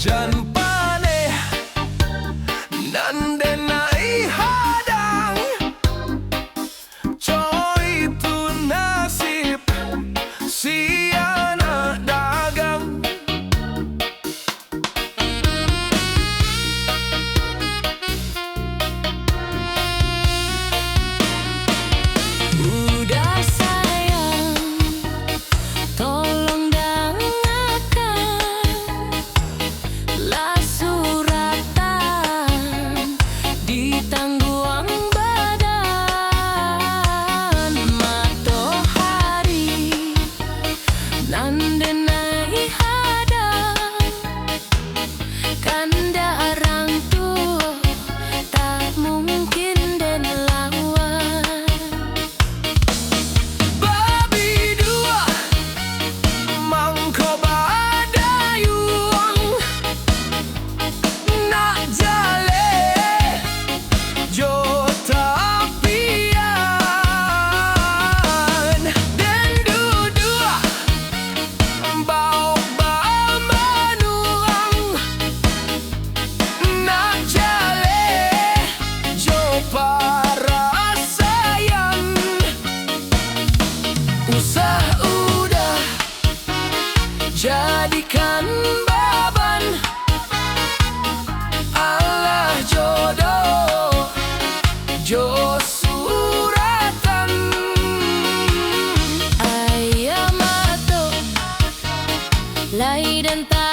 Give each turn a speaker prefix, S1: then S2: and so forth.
S1: jan paneh nan denai hadang, coy itu nasib si anak dagang.
S2: Udah sayang, tolong dengarkan lah suratan di tangguang badan matahari nan denai hadang, kanda arang tu tak mungkin den lawan.
S1: Babi dua mangko badayung nak jale jo tapian, dan dua bau bamanuang nak jale jo para sayang. Usah udah jadikan beban, Allah jodoh jo suratan.
S2: Ayam mato lai dan tak